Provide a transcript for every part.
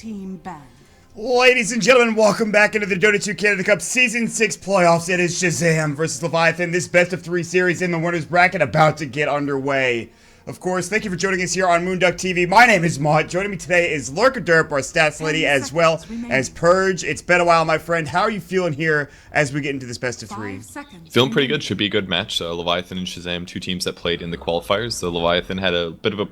Team ban. Ladies and gentlemen, welcome back into the Dota 2 Canada Cup Season 6 playoffs. It is Shazam versus Leviathan. This best of 3 series in the winners bracket about to get underway. Of course, thank you for joining us here on moonducktv. My name is Maud. Joining me today is Lurker Derp, our stats lady, as well as Purge. It's been a while, my friend. How are you feeling here as we get into this best of 3? Feeling pretty good. Should be a good match. Leviathan and Shazam, two teams that played in the qualifiers. The Leviathan had a bit of a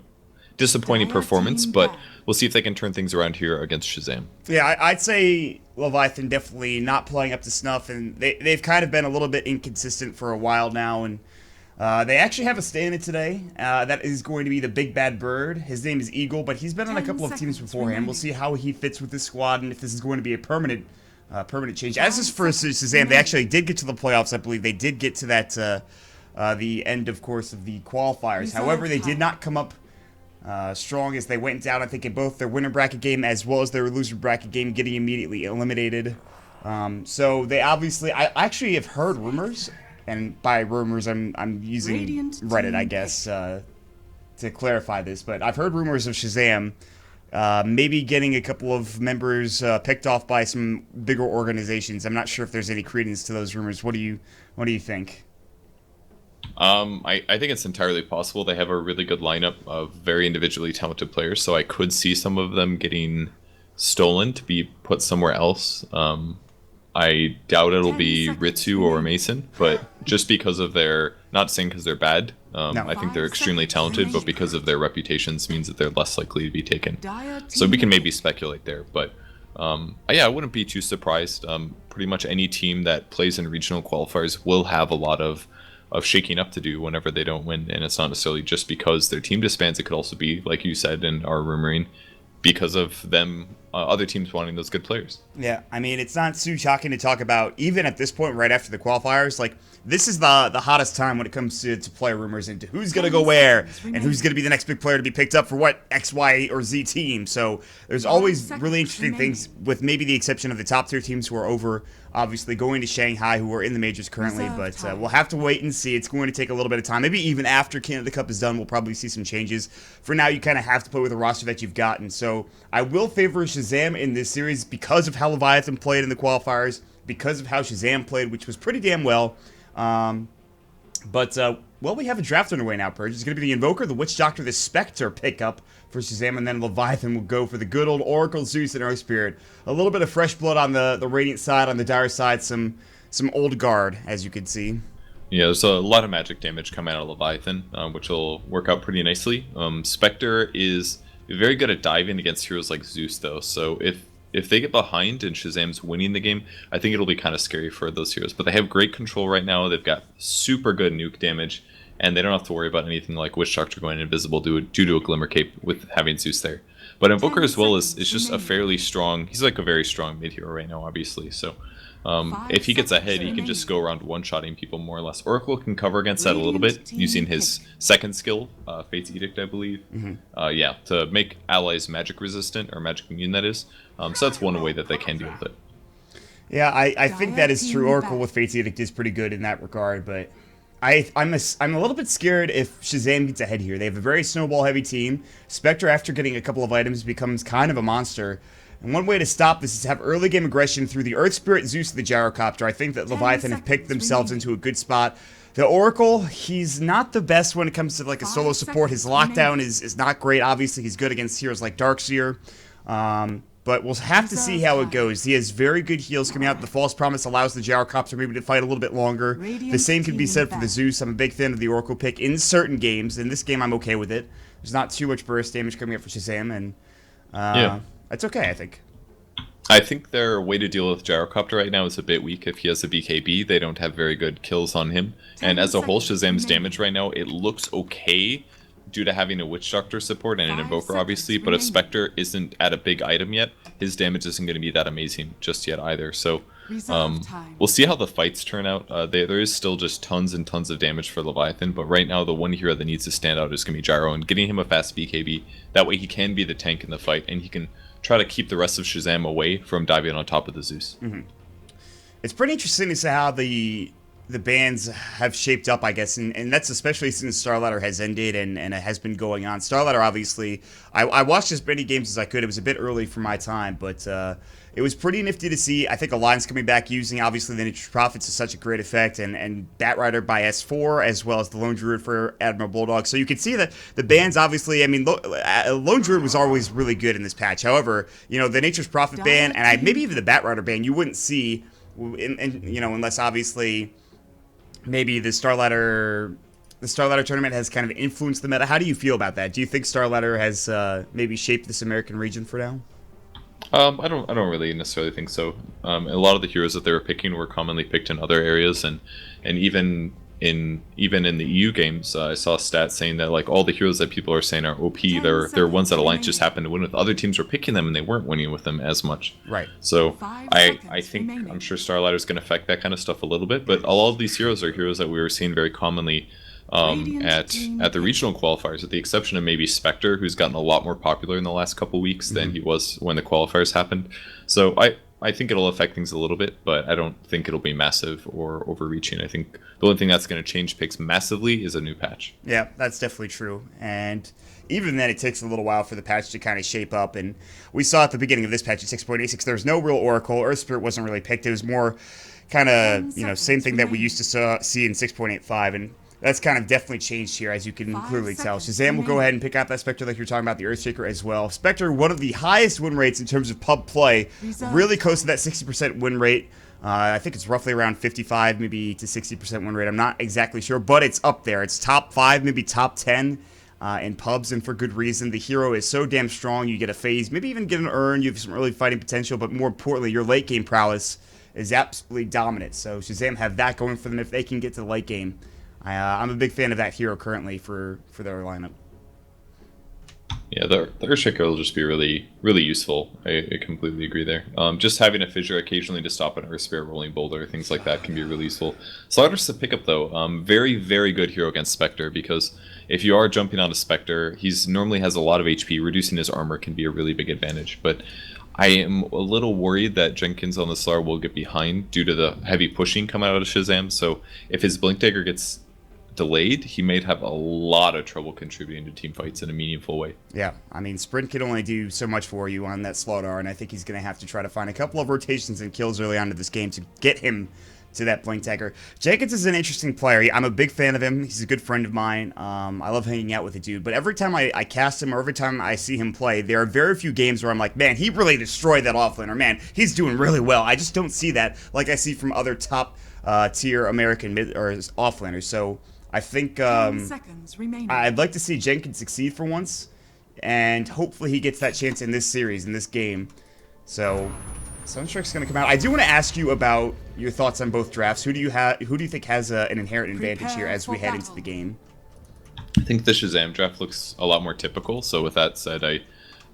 disappointing performance, but we'll see if they can turn things around here against Shazam. Yeah, I'd say Leviathan definitely not playing up to snuff, and they've kind of been a little bit inconsistent for a while now, and they actually have a stand-in today. That is going to be the Big Bad Bird. His name is Eagle, but he's been on a couple of teams beforehand. We'll see how he fits with this squad and if this is going to be a permanent change. As is for Shazam, they actually did get to the playoffs, I believe. They did get to that the end, of course, of the qualifiers. However, they did not come up strong as they went down, I think, in both their winner bracket game as well as their loser bracket game, getting immediately eliminated. So they obviously, I actually have heard rumors, and by rumors I'm using Reddit, I guess, to clarify this, but I've heard rumors of Shazam maybe getting a couple of members picked off by some bigger organizations. I'm not sure if there's any credence to those rumors. What do you think? I think it's entirely possible. They have a really good lineup of very individually talented players, so I could see some of them getting stolen to be put somewhere else. I doubt it'll be Ritsu or Mason, but just because of their, not saying because they're bad, I think they're extremely talented, but because of their reputations means that they're less likely to be taken. So we can maybe speculate there, but yeah, I wouldn't be too surprised. Pretty much any team that plays in regional qualifiers will have a lot of shaking up to do whenever they don't win, and it's not necessarily just because their team disbands. It could also be, like you said and are rumoring, because of them, other teams wanting those good players. Yeah, I mean, it's not too shocking to talk about, even at this point, right after the qualifiers. Like, this is the hottest time when it comes to player rumors into who's going to go where and who's going to be the next big player to be picked up for what X, Y, or Z team. So there's always really interesting things, with maybe the exception of the top tier teams who are over, obviously, going to Shanghai, who are in the majors currently. But we'll have to wait and see. It's going to take a little bit of time. Maybe even after Canada Cup is done, we'll probably see some changes. For now, you kind of have to play with the roster that you've gotten. So I will favor Shazam in this series because of how Leviathan played in the qualifiers, because of how Shazam played, which was pretty damn well. Well, we have a draft underway now, Purge. It's going to be the Invoker, the Witch Doctor, the Spectre pickup for Shazam, and then Leviathan will go for the good old Oracle, Zeus, and Earth Spirit. A little bit of fresh blood on the Radiant side, on the Dire side, some old guard, as you can see. Yeah, there's a lot of magic damage coming out of Leviathan, which will work out pretty nicely. Spectre is very good at diving against heroes like Zeus, though, so if they get behind and Shazam's winning the game, I think it'll be kind of scary for those heroes. But they have great control right now. They've got super good nuke damage, and they don't have to worry about anything like Witch Doctor going invisible due to a Glimmer Cape with having Zeus there. But Invoker as well is just a fairly strong, he's like a very strong mid hero right now, obviously. So if he gets ahead, he can just go around one-shotting people more or less. Oracle can cover against that a little bit using his second skill, Fate's Edict, I believe. Yeah, to make allies magic resistant, or magic immune, that is. So that's one way that they can deal with it. Yeah, I think that is true. Oracle with Fate's Edict is pretty good in that regard, but I'm a little bit scared if Shazam gets ahead here. They have a very snowball-heavy team. Spectre, after getting a couple of items, becomes kind of a monster. And one way to stop this is to have early game aggression through the Earth Spirit, Zeus, and the Gyrocopter. I think that Leviathan have picked themselves into a good spot. The Oracle, he's not the best when it comes to like a solo support. His lockdown is not great. Obviously, he's good against heroes like Darkseer. But we'll have to see how it goes. He has very good heals coming out. The False Promise allows the Gyrocopter maybe to fight a little bit longer. The same can be said for the Zeus. I'm a big fan of the Oracle pick in certain games. In this game, I'm okay with it. There's not too much burst damage coming up for Shazam, and yeah, that's okay, I think. I think their way to deal with Gyrocopter right now is a bit weak. If he has a BKB, they don't have very good kills on him. And as a whole, Shazam's damage right now, it looks okay due to having a Witch Doctor support and an Invoker, obviously. But if Spectre isn't at a big item yet, his damage isn't going to be that amazing just yet either. So we'll see how the fights turn out. There is still just tons and tons of damage for Leviathan, but right now the one hero that needs to stand out is going to be Gyro, and getting him a fast BKB. That way he can be the tank in the fight, and he can try to keep the rest of Shazam away from diving on top of the Zeus. It's pretty interesting to see how the the bans have shaped up, I guess, and that's especially since Starladder has ended and it has been going on. Starladder, obviously, I watched as many games as I could. It was a bit early for my time, but it was pretty nifty to see. I think Alliance coming back using, obviously, the Nature's Prophets to such a great effect, and Batrider by S4, as well as the Lone Druid for Admiral Bulldog. So you can see that the bans, obviously, I mean, Lone Druid was always really good in this patch. However, you know, the Nature's Prophet ban, and maybe even the Batrider ban, you wouldn't see, you know, unless, obviously, maybe the Starladder tournament has kind of influenced the meta. How do you feel about that? Do you think Starladder has maybe shaped this American region for now? I don't really necessarily think so. A lot of the heroes that they were picking were commonly picked in other areas, and even in the EU games, I saw a stat saying that like all the heroes that people are saying are OP, they're ones that Alliance just happened to win with. Other teams were picking them and they weren't winning with them as much. Right. So I think I'm sure Starladder is going to affect that kind of stuff a little bit, but all of these heroes are heroes that we were seeing very commonly at the regional qualifiers, with the exception of maybe Spectre, who's gotten a lot more popular in the last couple weeks than he was when the qualifiers happened. So I think it'll affect things a little bit, but I don't think it'll be massive or overreaching. I think the only thing that's going to change picks massively is a new patch. Yeah, that's definitely true. And even then, it takes a little while for the patch to kind of shape up. And we saw at the beginning of this patch at 6.86, there was no real Oracle. Earth Spirit wasn't really picked. It was more kind of, you know, same thing that we used to see in 6.85. And that's kind of definitely changed here, as you can clearly tell. Shazam will go ahead and pick out that Spectre like you're talking about, the Earthshaker as well. Spectre, one of the highest win rates in terms of pub play, really close to that 60% win rate. I think it's roughly around 55, maybe to 60% win rate. I'm not exactly sure, but it's up there. It's top 5, maybe top 10 in pubs, and for good reason. The hero is so damn strong. You get a phase, maybe even get an urn. You have some early fighting potential, but more importantly, your late game prowess is absolutely dominant. So Shazam have that going for them if they can get to the late game. I'm a big fan of that hero currently for their lineup. Yeah, the Earthshaker will just be really, really useful. I completely agree there. Just having a fissure occasionally to stop an Earth Spirit rolling boulder, things like that can be really useful. Slaughter's to pick up though. Very, very good hero against Spectre, because if you are jumping on a Spectre, he's normally has a lot of HP. Reducing his armor can be a really big advantage, but I am a little worried that Jenkins on the Slar will get behind due to the heavy pushing coming out of Shazam. So if his Blink Dagger gets delayed, he may have a lot of trouble contributing to team fights in a meaningful way. Yeah, I mean, Sprint can only do so much for you on that Slaughter, and I think he's going to have to try to find a couple of rotations and kills early on in this game to get him to that Blink Dagger. Jenkins is an interesting player. I'm a big fan of him. He's a good friend of mine. I love hanging out with the dude, but every time I cast him or every time I see him play, there are very few games where I'm like, man, he really destroyed that offlaner. Man, he's doing really well. I just don't see that like I see from other top tier American mid or offlaners. So I think I'd like to see Jenkins succeed for once, and hopefully he gets that chance in this series, in this game. So Sunstrike's going to come out. I do want to ask you about your thoughts on both drafts. Who do you think has an inherent advantage here as we head into the game? I think the Shazam draft looks a lot more typical. So with that said,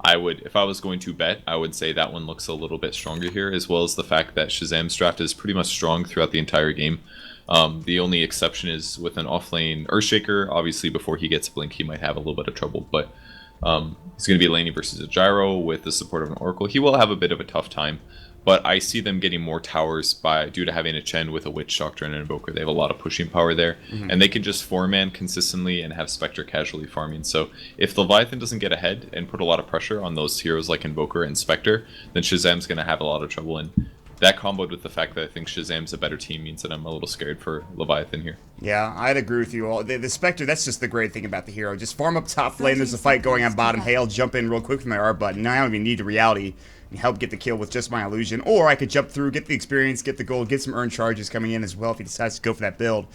I would, if I was going to bet, I would say that one looks a little bit stronger here, as well as the fact that Shazam's draft is pretty much strong throughout the entire game. The only exception is with an offlane Earthshaker. Obviously, before he gets Blink, he might have a little bit of trouble, but he's going to be laning versus a Gyro with the support of an Oracle. He will have a bit of a tough time, but I see them getting more towers due to having a Chen with a Witch Doctor and an Invoker. They have a lot of pushing power there, and they can just 4-man consistently and have Spectre casually farming. So if Leviathan doesn't get ahead and put a lot of pressure on those heroes like Invoker and Spectre, then Shazam's going to have a lot of trouble. And that comboed with the fact that I think Shazam's a better team means that I'm a little scared for Leviathan here. Yeah, I'd agree with you all. The Spectre, that's just the great thing about the hero. Just farm up top lane, there's a fight going on bottom. Hey, I'll jump in real quick with my R button. Now I don't even need the reality and help get the kill with just my illusion. Or I could jump through, get the experience, get the gold, get some earned charges coming in as well if he decides to go for that build.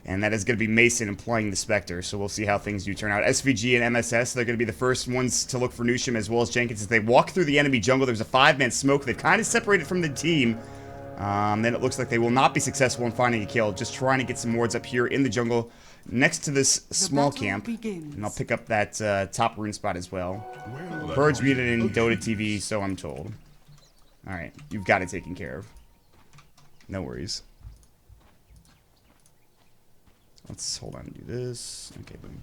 And that is going to be Mason employing the Spectre, so we'll see how things do turn out. SVG and MSS, they're going to be the first ones to look for Nushim as well as Jenkins. As they walk through the enemy jungle, there's a 5-man smoke. They've kind of separated from the team. Then it looks like they will not be successful in finding a kill. Just trying to get some wards up here in the jungle next to this small camp. And I'll pick up that top rune spot as well. Purge muted in Dota TV, so I'm told. Alright, you've got it taken care of. No worries. Let's hold on and do this. Okay, boom.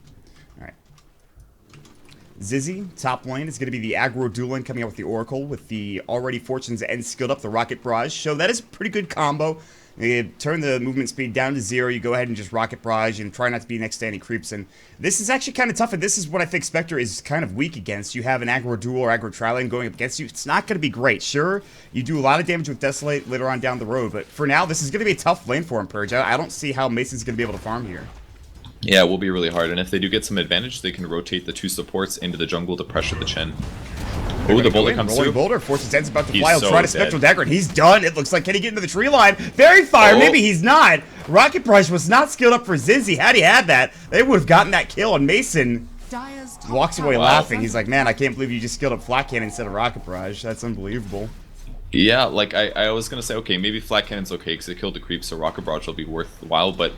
Alright. Zizzy, top lane, is going to be the aggro dual lane coming out with the Oracle, with the already Fortunes and skilled up the Rocket Barrage. So that is a pretty good combo. You turn the movement speed down to 0, you go ahead and just Rocket Barrage and try not to be next to any creeps. And this is actually kind of tough, and this is what I think Spectre is kind of weak against. You have an aggro dual or aggro tri-lane going up against you. It's not going to be great. Sure, you do a lot of damage with Desolate later on down the road, but for now, this is going to be a tough lane for him, Purge. I don't see how Mason's going to be able to farm here. Yeah, it will be really hard, and if they do get some advantage, they can rotate the 2 supports into the jungle to pressure the Chen. Oh, the boulder comes through. Boulder, Fortune's End's about to He's fly. He'll so try to dead. Spectral Dagger, and he's done. It looks like, can he get into the tree line? Fairy Fire, maybe he's not. Rocket Barrage was not skilled up for Zizzy. Had he had that, they would have gotten that kill, and Mason walks away laughing. He's like, man, I can't believe you just skilled up Flat Cannon instead of Rocket Barrage. That's unbelievable. Yeah, like, I was going to say, okay, maybe Flat Cannon's okay because it killed the creep, so Rocket Barrage will be worthwhile, but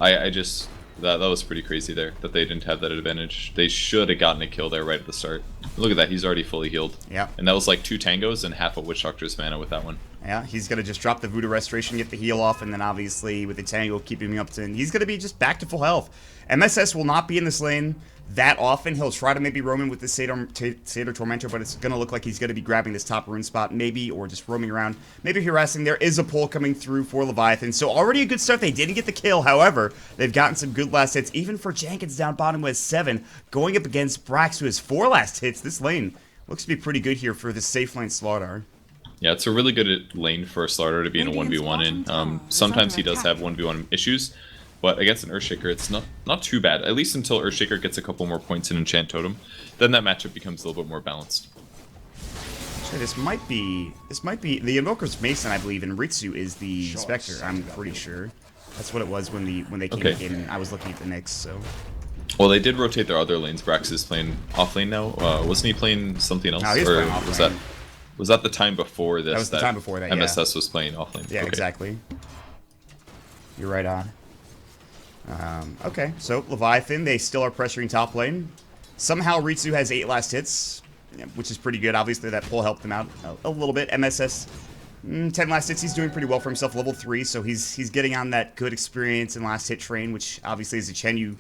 I just... That was pretty crazy there, that they didn't have that advantage. They should have gotten a kill there right at the start. Look at that, he's already fully healed. Yeah. And that was like 2 tangos and half a Witch Doctor's mana with that one. Yeah, he's going to just drop the Voodoo Restoration, get the heal off, and then obviously with the Tango keeping him up to... He's going to be just back to full health. MSS will not be in this lane that often. He'll try to maybe roam in with the Satyr Tormentor, but it's going to look like he's going to be grabbing this top rune spot, maybe, or just roaming around, maybe harassing. There is a pull coming through for Leviathan, so already a good start. They didn't get the kill, however, they've gotten some good last hits, even for Jenkins down bottom with 7, going up against Brax, who has 4 last hits. This lane looks to be pretty good here for the safe lane Slardar. Yeah, it's a really good lane for Slardar to be in a 1v1 in. Sometimes he does have 1v1 issues, but against an Earthshaker, it's not too bad. At least until Earthshaker gets a couple more points in Enchant Totem, then that matchup becomes a little bit more balanced. Actually, this might be the Invoker's Mason, I believe, and Ritsu is the Spectre. I'm pretty sure that's what it was when they came in, and I was looking at the Nyx. So. Well, they did rotate their other lanes. Brax is playing off lane now. Wasn't he playing something else? No, he's playing off lane. Was that the time before this? That was the time before that, MSS was playing off lane. Yeah, okay. Exactly. You're right on. Okay, so Leviathan, they still are pressuring top lane. Somehow Ritsu has 8 last hits, which is pretty good. Obviously, that pull helped him out a little bit. MSS, 10 last hits. He's doing pretty well for himself, level 3, so he's getting on that good experience and last hit train, which obviously is a Chen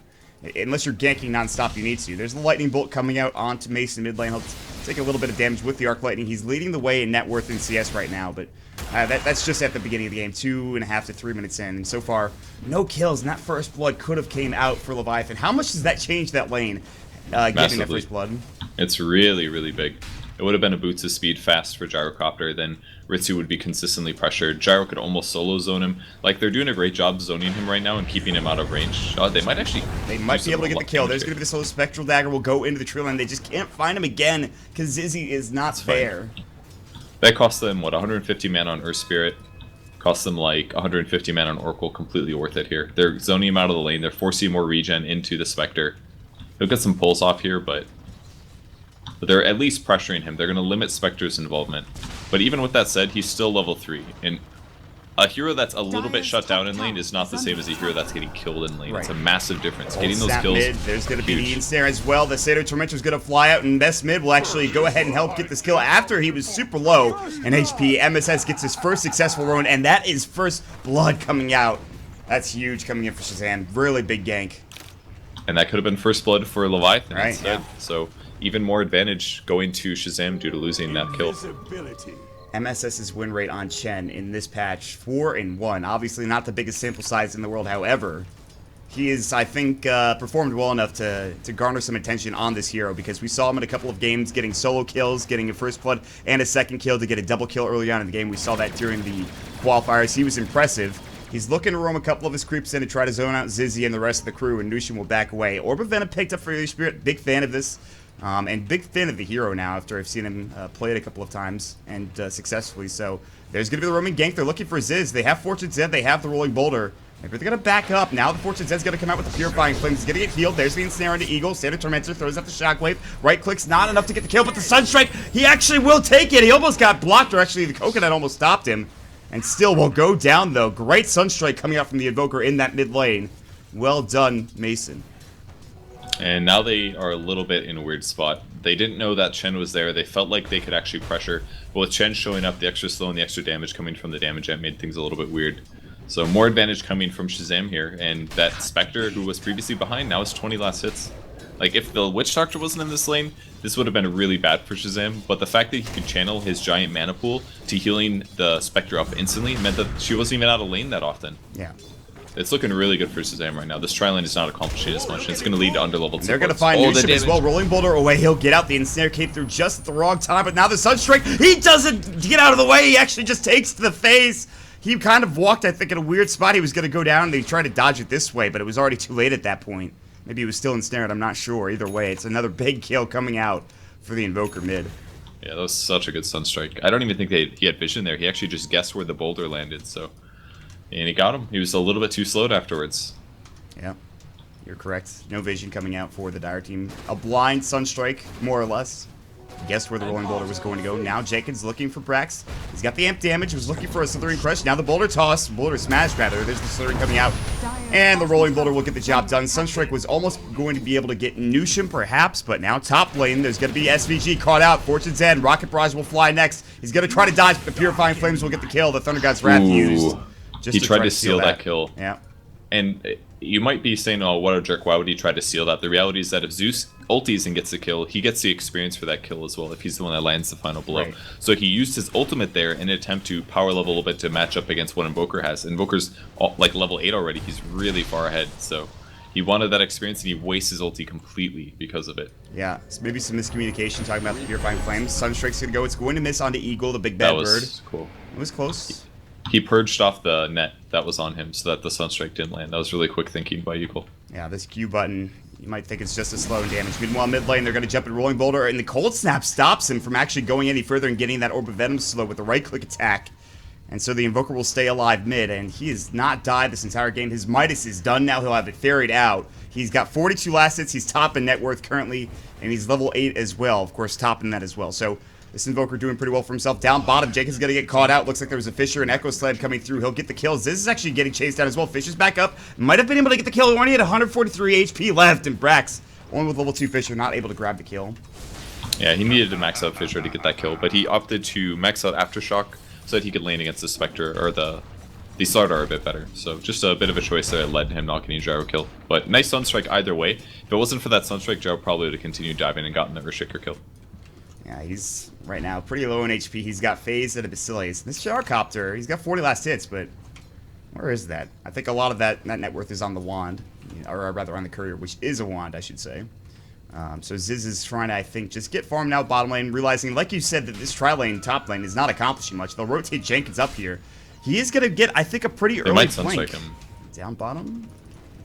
unless you're ganking non-stop, you need to. There's the Lightning Bolt coming out onto Mason mid lane. He'll take a little bit of damage with the Arc Lightning. He's leading the way in net worth in CS right now, but that's just at the beginning of the game, 2.5 to 3 minutes in. And so far, no kills, and that first blood could have came out for Leviathan. How much does that change that lane, getting that first blood? It's really, really big. It would have been a boots of speed fast for Gyrocopter, then Ritsu would be consistently pressured. Gyro could almost solo zone him. Like, they're doing a great job zoning him right now and keeping him out of range. They might actually... They might be able to get the kill. There's going to be this whole Spectral Dagger will go into the tree line. They just can't find him again because Zizzy is not there. That cost them, what, 150 mana on Earth Spirit? Cost them like 150 mana on Oracle. Completely worth it here. They're zoning him out of the lane. They're forcing more regen into the Spectre. He'll get some pulls off here, but they're at least pressuring him. They're going to limit Spectre's involvement. But even with that said, he's still level 3. And a hero that's a little bit shut down in lane is not the same as a hero that's getting killed in lane. Right. It's a massive difference. Getting those kills. Mid. There's going to be the ensnare as well. The Satyr Tormentor is going to fly out, and Best Mid will actually go ahead and help get this kill after he was super low in HP. MSS gets his first successful run, and that is first blood coming out. That's huge coming in for Shazam. Really big gank. And that could have been first blood for Leviathan instead. Yeah. So even more advantage going to Shazam due to losing that kill. MSS's win rate on Chen in this patch, 4-1. Obviously not the biggest sample size in the world, however, he is, I think, performed well enough to garner some attention on this hero, because we saw him in a couple of games getting solo kills, getting a first blood and a second kill to get a double kill early on in the game. We saw that during the qualifiers. He was impressive. He's looking to roam a couple of his creeps in to try to zone out Zizzy and the rest of the crew, and Nushin will back away. Orb of Venom picked up for Early Spirit. Big fan of this. And big fan of the hero now after I've seen him play it a couple of times and successfully. So there's going to be the roaming gank. They're looking for Ziz. They have Fortune Zed. They have the Rolling Boulder. Maybe they're going to back up. Now the Fortune Zed's going to come out with the Purifying Flame. He's going to get healed. There's the ensnare into Eagle. Satyr Tormentor throws out the Shockwave. Right clicks, not enough to get the kill, but the Sunstrike, he actually will take it. He almost got blocked, or actually the Coconut almost stopped him. And still will go down, though. Great Sunstrike coming out from the Invoker in that mid lane. Well done, Mason. And now they are a little bit in a weird spot. They didn't know that Chen was there. They felt like they could actually pressure. But with Chen showing up, the extra slow and the extra damage coming from the damage amp made things a little bit weird. So more advantage coming from Shazam here. And that Spectre, who was previously behind, now is 20 last hits. Like, if the Witch Doctor wasn't in this lane, this would have been really bad for Shazam, but the fact that he could channel his giant mana pool to healing the Spectre up instantly meant that she wasn't even out of lane that often. Yeah. It's looking really good for Shazam right now. This tri-lane is not accomplishing as much, and it's going to lead to underleveled They're going to find Nushim as well. Rolling Boulder away. He'll get out. The Ensnare came through just at the wrong time, but now the Sunstrike, he doesn't get out of the way. He actually just takes to the face. He kind of walked, I think, in a weird spot. He was going to go down, and they tried to dodge it this way, but it was already too late at that point. Maybe he was still ensnared. I'm not sure. Either way, it's another big kill coming out for the Invoker mid. Yeah, that was such a good Sunstrike. I don't even think he had vision there. He actually just guessed where the boulder landed, so... And he got him. He was a little bit too slowed afterwards. Yeah, you're correct. No vision coming out for the Dire team. A blind Sunstrike, more or less. Guessed where the Rolling Boulder was going to go. Now Jenkins looking for Brax. He's got the amp damage. Was looking for a Slithering Crush. Now the Boulder Toss. Boulder Smash, rather. There's the Slithering coming out. And the Rolling Boulder will get the job done. Sunstrike was almost going to be able to get Nushim, perhaps, but now top lane, there's going to be SVG caught out. Fortune's End. Rocket Barrage will fly next. He's going to try to dodge, but the Purifying Flames will get the kill. The Thunder God's Wrath used. He tried to steal that kill. Yeah. And you might be saying, oh, what a jerk, why would he try to steal that? The reality is that if Zeus ulties and gets the kill, he gets the experience for that kill as well if he's the one that lands the final blow. Right. So he used his ultimate there in an attempt to power level a little bit to match up against what Invoker has. Invoker's like level 8 already. He's really far ahead. So he wanted that experience and he wastes his ulti completely because of it. Yeah, so maybe some miscommunication talking about the Purifying Flames. Sunstrike's going to go. It's going to miss onto Eagle, the big bad bird. That was cool. It was close. He purged off the net that was on him so that the Sunstrike didn't land. That was really quick thinking by Eagle. Yeah, this Q button, you might think it's just a slow damage. Meanwhile, mid lane, they're going to jump in Rolling Boulder, and the Cold Snap stops him from actually going any further and getting that Orb of Venom slow with the right-click attack. And so the Invoker will stay alive mid, and he has not died this entire game. His Midas is done now. He'll have it ferried out. He's got 42 last hits. He's top in net worth currently, and he's level 8 as well. Of course, top in that as well. So this Invoker doing pretty well for himself. Down bottom, Jenkins is going to get caught out. Looks like there was a Fisher and Echo Sled coming through. He'll get the kills. This is actually getting chased down as well. Fisher's back up. Might have been able to get the kill. He only had 143 HP left, and Brax, only with level 2 Fisher, not able to grab the kill. Yeah, he needed to max out Fisher to get that kill, but he opted to max out Aftershock so that he could lane against the Spectre, or the Slardar a bit better. So just a bit of a choice there that led to him not getting Gyro kill. But nice Sunstrike either way. If it wasn't for that Sunstrike, Gyro probably would have continued diving and gotten the Earthshaker kill. Yeah, he's right now pretty low in HP. He's got Phase and a Basilius. This Sharkopter, he's got 40 last hits, but where is that? I think a lot of that net worth is on the wand, or rather on the courier, which is a wand, I should say. So Ziz is trying to, I think, just get farmed out bottom lane, realizing, like you said, that this tri-lane top lane is not accomplishing much. They'll rotate Jenkins up here. He is going to get, I think, a pretty early flank. Him. Down bottom?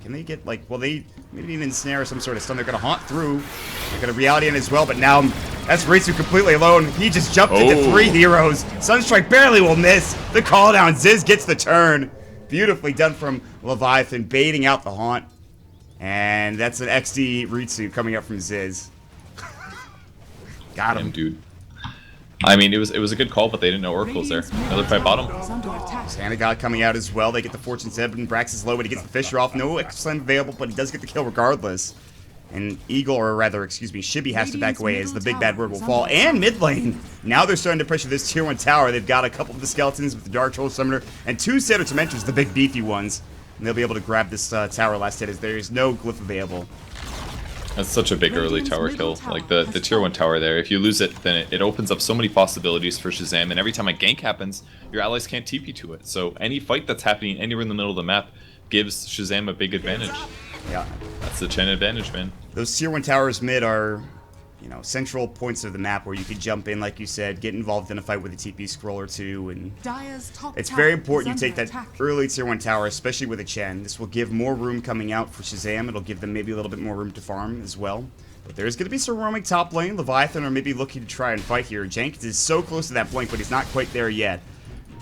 Can they get, like, well, they maybe an ensnare or some sort of stun. They're going to haunt through. They're going to reality in as well, but now that's Ritsu completely alone. He just jumped into 3 heroes. Sunstrike barely will miss. The call down. Ziz gets the turn. Beautifully done from Leviathan, baiting out the haunt. And that's an XD Ritsu coming up from Ziz. Got him. Damn, dude. I mean, it was a good call, but they didn't know Oracle's there. Another fight bottom. Santa God coming out as well. They get the Fortune 7. Brax is low, but he gets the Fisher off. No excellent available, but he does get the kill regardless. And Eagle, or rather, excuse me, Shibby has to back away as the big bad word will fall. And mid lane. Now they're starting to pressure this tier 1 tower. They've got a couple of the skeletons with the Dark Troll Summoner and 2 Satyr Tormentors, the big beefy ones. And they'll be able to grab this tower last hit as there is no glyph available. That's such a big early tower kill. Like the tier 1 tower there, if you lose it, then it opens up so many possibilities for Shazam, and every time a gank happens, your allies can't TP to it. So any fight that's happening anywhere in the middle of the map gives Shazam a big advantage. Yeah. That's the Chen advantage, man. Those tier 1 towers mid are, you know, central points of the map where you could jump in, like you said, get involved in a fight with a TP scroll or two, and it's very important you take that early tier 1 tower, especially with a Chen. This will give more room coming out for Shazam. It'll give them maybe a little bit more room to farm as well. But there's going to be some roaming top lane. Leviathan are maybe looking to try and fight here. Jenkins is so close to that blink, but he's not quite there yet.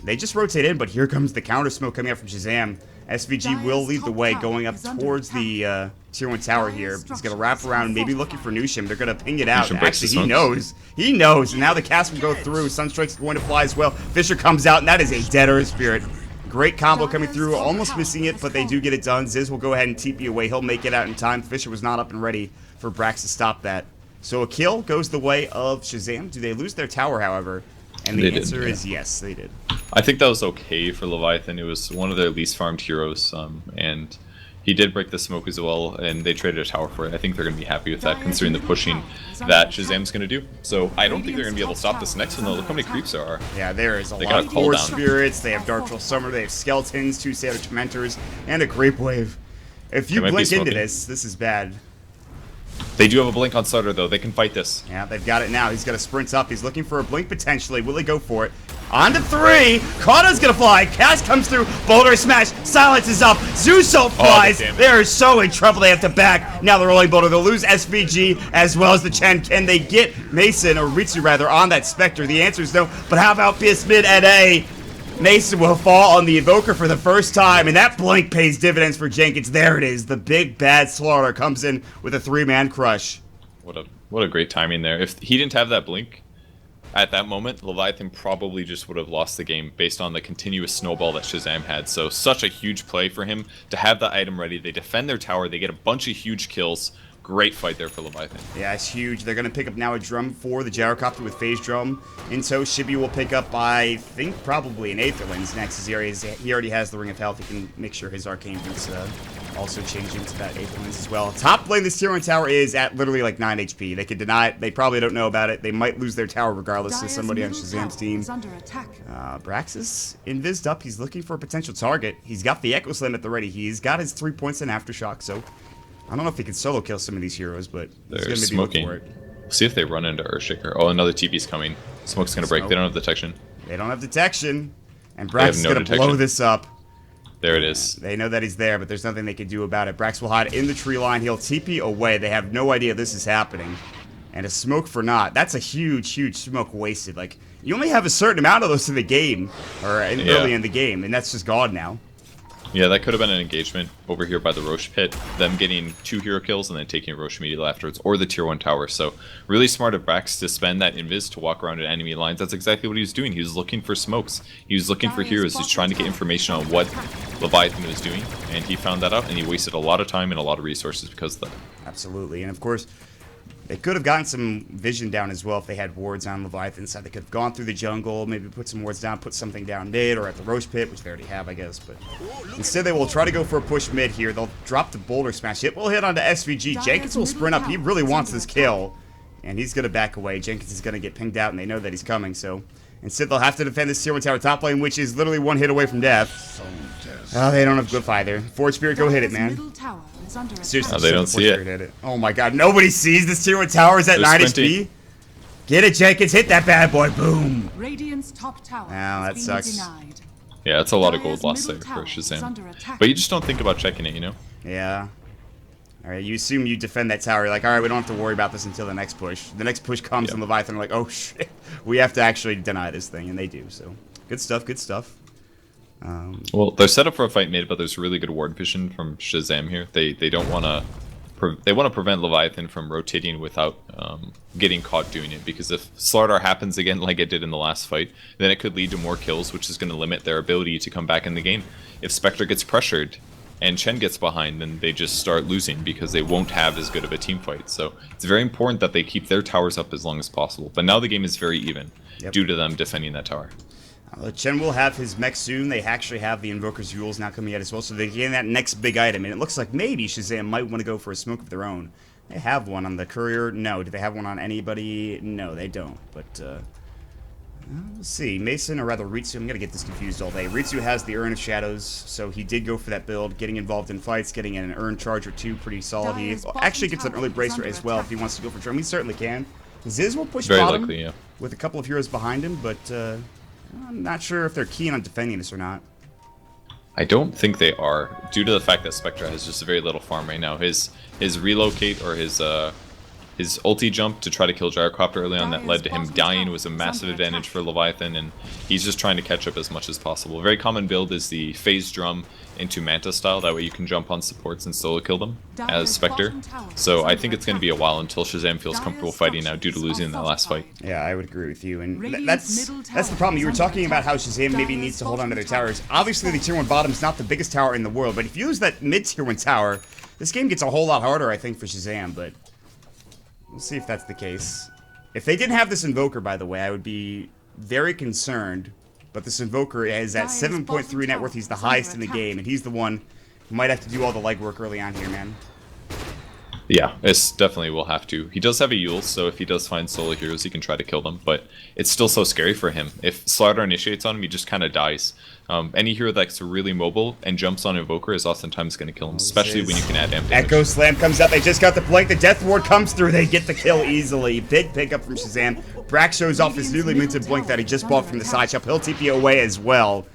They just rotate in, but here comes the counter smoke coming out from Shazam. SVG will lead the way going up towards the tier 1 tower here. He's going to wrap around and maybe looking for Nushim. They're going to ping it out. Actually, he knows. He knows. And now the cast will go through. Sunstrike's going to fly as well. Fisher comes out, and that is a dead Earth Spirit. Great combo coming through. Almost missing it, but they do get it done. Ziz will go ahead and TP away. He'll make it out in time. Fisher was not up and ready for Brax to stop that. So a kill goes the way of Shazam. Do they lose their tower, however? And the answer is yes, they did. I think that was okay for Leviathan. It was one of their least farmed heroes, and He did break the smoke as well, and they traded a tower for it. I think they're going to be happy with that, considering the pushing that Shazam's going to do. So I don't think they're going to be able to stop this next one, though. Look how many creeps there are. Yeah, there is a They lot got of a Force cooldown. Spirits, they have Dark Troll Summer, they have Skeletons, 2 Sailor Tormentors, and a Grape Wave. If you They might be blink into smoking. this is bad. They do have a blink on starter, though. They can fight this. Yeah, they've got it now. He's got to sprint up. He's looking for a blink potentially. Will he go for it? On to 3. Kana's gonna fly. Cass comes through. Boulder smash. Silence is up. Zuso flies. damn it. They're so in trouble. They have to back. Now the rolling boulder. They'll lose SVG as well as the Chen. Can they get Mason, or Ritsu rather, on that Spectre? The answer is no. But how about PS Mid at A? Mason will fall on the Invoker for the first time, and that blink pays dividends for Jenkins. There it is. The big bad slaughter comes in with a 3-man crush. What a great timing there. If he didn't have that blink at that moment, Leviathan probably just would have lost the game based on the continuous snowball that Shazam had. So such a huge play for him to have the item ready. They defend their tower. They get a bunch of huge kills. Great fight there for Leviathan. Yeah, it's huge. They're going to pick up now a drum for the Gyrocopter with Phase Drum. In tow, Shibi will pick up, I think, probably an Aetherlens next. He already has the Ring of Health. He can make sure his Arcane Boots also change into that Aetherlens as well. Top lane, this Tier 1 tower is at literally like 9 HP. They could deny it. They probably don't know about it. They might lose their tower regardless to somebody on Shazam's team. Braxis invised up. He's looking for a potential target. He's got the Echo Slam at the ready. He's got his 3 points in Aftershock, so I don't know if he can solo kill some of these heroes, but he's They're going to maybe look smoking. for it. See if they run into Earthshaker. Oh, another TP's coming. Smoke's going to break. Smoke. They don't have detection. They don't have detection, and They have Brax is no going to blow detection. this up. There it is. They know that he's there, but there's nothing they can do about it. Brax will hide in the tree line. He'll TP away. They have no idea this is happening. And a smoke for naught. That's a huge, huge smoke wasted. Like, you only have a certain amount of those in the game, or early in the game, and that's just gone now. Yeah, that could have been an engagement over here by the Roche pit. Them getting 2 hero kills and then taking Roche immediately afterwards, or the tier 1 tower. So really smart of Brax to spend that invis to walk around in enemy lines. That's exactly what he was doing. He was looking for smokes. He was looking for heroes. He's trying to get information on what Leviathan was doing, and he found that out, and he wasted a lot of time and a lot of resources because of that. Absolutely, and of course, they could have gotten some vision down as well if they had wards on Leviathan's side. They could have gone through the jungle, maybe put some wards down, put something down mid or at the Roche pit, which they already have, I guess. But instead, they will try to go for a push mid here. They'll drop the boulder smash. It will hit onto SVG. Jenkins will sprint up. He really wants this kill, and he's going to back away. Jenkins is going to get pinged out, and they know that he's coming. So instead, they'll have to defend this tier 1 tower top lane, which is literally 1 hit away from death. Oh, they don't have Glyph either. Forge Spirit, go hit it, man. Seriously, Oh, they don't see it. hit it. Oh my god, nobody sees this tier 1 tower is at They're 9 sprinting. HP. Get it, Jenkins, hit that bad boy, boom. Radiant's top tower Wow, that has sucks. been denied. Yeah, that's a lot of Dire's gold lost there middle for tower is under Shazam. attack. But you just don't think about checking it, you know? Yeah. Alright, you assume you defend that tower. You're like, alright, we don't have to worry about this until the next push. The next push comes Yeah. and Leviathan are like, oh shit, we have to actually deny this thing, and they do, so. Good stuff, good stuff. Well, they're set up for a fight mid, but there's really good ward vision from Shazam here. They don't want to. They want to prevent Leviathan from rotating without getting caught doing it, because if Slardar happens again like it did in the last fight, then it could lead to more kills, which is going to limit their ability to come back in the game. If Spectre gets pressured and Chen gets behind, then they just start losing because they won't have as good of a team fight. So it's very important that they keep their towers up as long as possible. But now the game is very even due to them defending that tower. Chen will have his mech soon. They actually have the Invoker's Yules now coming out as well, so they gain that next big item. And it looks like maybe Shazam might want to go for a smoke of their own. They have one on the Courier. No. Do they have one on anybody? No, they don't. But, let's see. Mason, or rather Ritsu. I'm going to get this confused all day. Ritsu has the Urn of Shadows, so he did go for that build, getting involved in fights, getting an Urn charge or 2, pretty solid. He actually gets an early Bracer as well if he wants to go for Drum. He certainly can. Ziz will push Very bottom likely, yeah. with a couple of heroes behind him, but I'm not sure if they're keen on defending this or not. I don't think they are, due to the fact that Spectre has just very little farm right now. His relocate or his ulti jump to try to kill Gyrocopter early on that led to him dying was a massive advantage for Leviathan, and he's just trying to catch up as much as possible. A very common build is the phase drum into Manta style, that way you can jump on supports and solo kill them as Spectre. So I think it's going to be a while until Shazam feels comfortable fighting now due to losing in that last fight. Yeah, I would agree with you, and that's the problem. You were talking about how Shazam maybe needs to hold on to their towers. Obviously, the tier 1 bottom is not the biggest tower in the world, but if you lose that mid tier 1 tower, this game gets a whole lot harder, I think, for Shazam, but we'll see if that's the case. If they didn't have this Invoker, by the way, I would be very concerned, but this Invoker is at 7.3 net worth. He's the highest in the game, and he's the one Might have to do all the legwork early on here, man. Yeah, it's definitely will have to. He does have a Yule, so if he does find solo heroes, he can try to kill them, but it's still so scary for him. If Slardar initiates on him, he just kind of dies. Any hero that's really mobile and jumps on Invoker is oftentimes going to kill him, especially when you can add amp damage. Echo Slam comes up, they just got the blink, the Death Ward comes through, they get the kill easily. Big pickup from Shazam. Brax shows off his newly minted blink that he just bought from the side shop. He'll TP away as well.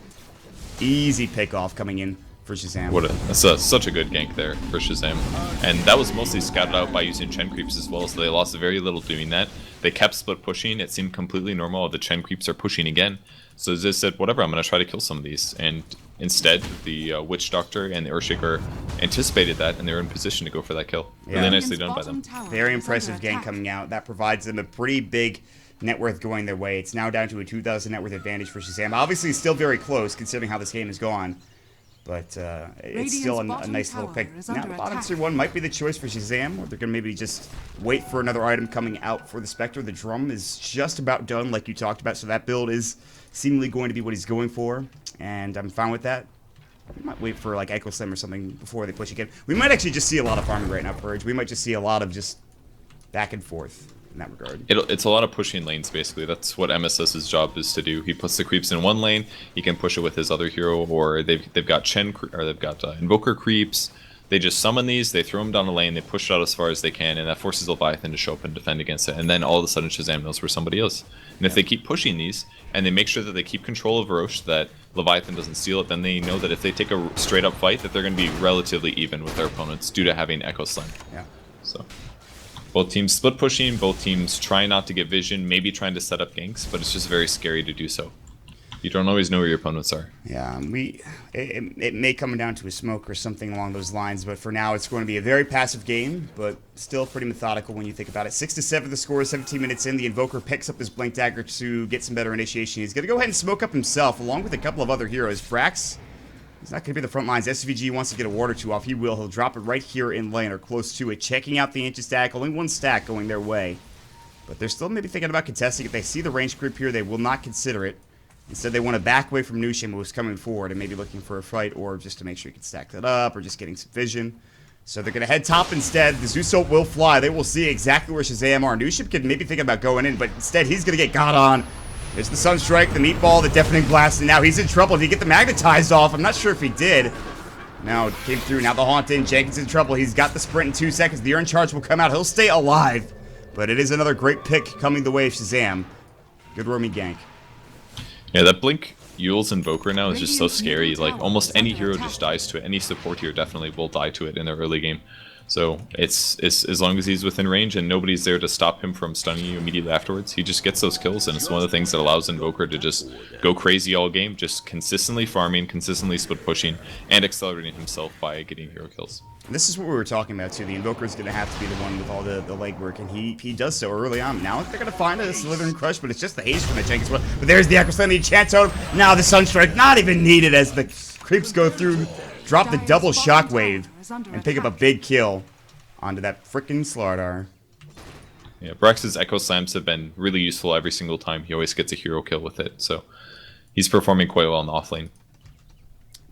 Easy pick off coming in for Shazam. That's such a good gank there for Shazam. And that was mostly scouted out by using Chen creeps as well, so they lost very little doing that. They kept split pushing, it seemed completely normal. The Chen creeps are pushing again. So Ziz said, whatever, I'm going to try to kill some of these. And instead, the Witch Doctor and the Earthshaker anticipated that, and they were in position to go for that kill. Yeah. Really nicely done by them. Very impressive gank coming out. That provides them a pretty big net worth going their way. It's now down to a 2,000 net worth advantage for Shazam. Obviously, still very close, considering how this game has gone. But it's still a nice little pick. Now, the bottom tier 1 might be the choice for Shazam, or they're going to maybe just wait for another item coming out for the Spectre. The drum is just about done, like you talked about, so that build is seemingly going to be what he's going for, and I'm fine with that. We might wait for, like, Echo Slam or something before they push again. We might actually just see a lot of farming right now, Purge. We might just see a lot of just back and forth in that regard. It's a lot of pushing lanes, basically. That's what MSS's job is to do. He puts the creeps in one lane, he can push it with his other hero, or they've got Invoker creeps. They just summon these, they throw them down the lane, they push it out as far as they can, and that forces Leviathan to show up and defend against it. And then all of a sudden Shazam knows where somebody is. And if they keep pushing these, and they make sure that they keep control of Roche, that Leviathan doesn't steal it, then they know that if they take a straight up fight, that they're going to be relatively even with their opponents due to having Echo Slam. Yeah. So both teams split pushing, both teams trying not to get vision, maybe trying to set up ganks, but it's just very scary to do so. You don't always know where your opponents are. Yeah, it may come down to a smoke or something along those lines, but for now it's going to be a very passive game, but still pretty methodical when you think about it. 6-7 the score, 17 minutes in. The Invoker picks up his Blink Dagger to get some better initiation. He's going to go ahead and smoke up himself, along with a couple of other heroes. Brax, he's not going to be the front lines. SVG wants to get a ward or two off. He will. He'll drop it right here in lane or close to it. Checking out the anti-stack. Only one stack going their way. But they're still maybe thinking about contesting. If they see the range creep here, they will not consider it. Instead, they want to back away from Nushim, who is coming forward and maybe looking for a fight, or just to make sure he can stack that up, or just getting some vision. So they're going to head top instead. The Zeus ult will fly. They will see exactly where Shazam are. Nushim could maybe think about going in, but instead he's going to get got on. There's the Sunstrike, the Meatball, the Deafening Blast, and now he's in trouble. Did he get the Magnetized off? I'm not sure if he did. Now it came through. Now the Haunt in. Jenkins in trouble. He's got the sprint in 2 seconds. The Urn Charge will come out. He'll stay alive. But it is another great pick coming the way of Shazam. Good roaming gank. Yeah, that Blink Yule's Invoker now is just so scary. Like, almost any hero just dies to it. Any support here definitely will die to it in their early game. So it's as long as he's within range and nobody's there to stop him from stunning you immediately afterwards, he just gets those kills, and it's one of the things that allows Invoker to just go crazy all game, just consistently farming, consistently split pushing, and accelerating himself by getting hero kills. This is what we were talking about too. The Invoker is going to have to be the one with all the legwork, and he does so early on. Now they're going to find a Slithering Crush, but it's just the haste from the Jenkins. But there's the Echo Slam, the Enchant Totem. Now the Sunstrike, not even needed as the creeps go through, drop the double Shockwave, and pick up a big kill onto that frickin' Slardar. Yeah, Brax's Echo Slams have been really useful every single time. He always gets a hero kill with it, so he's performing quite well in the offlane.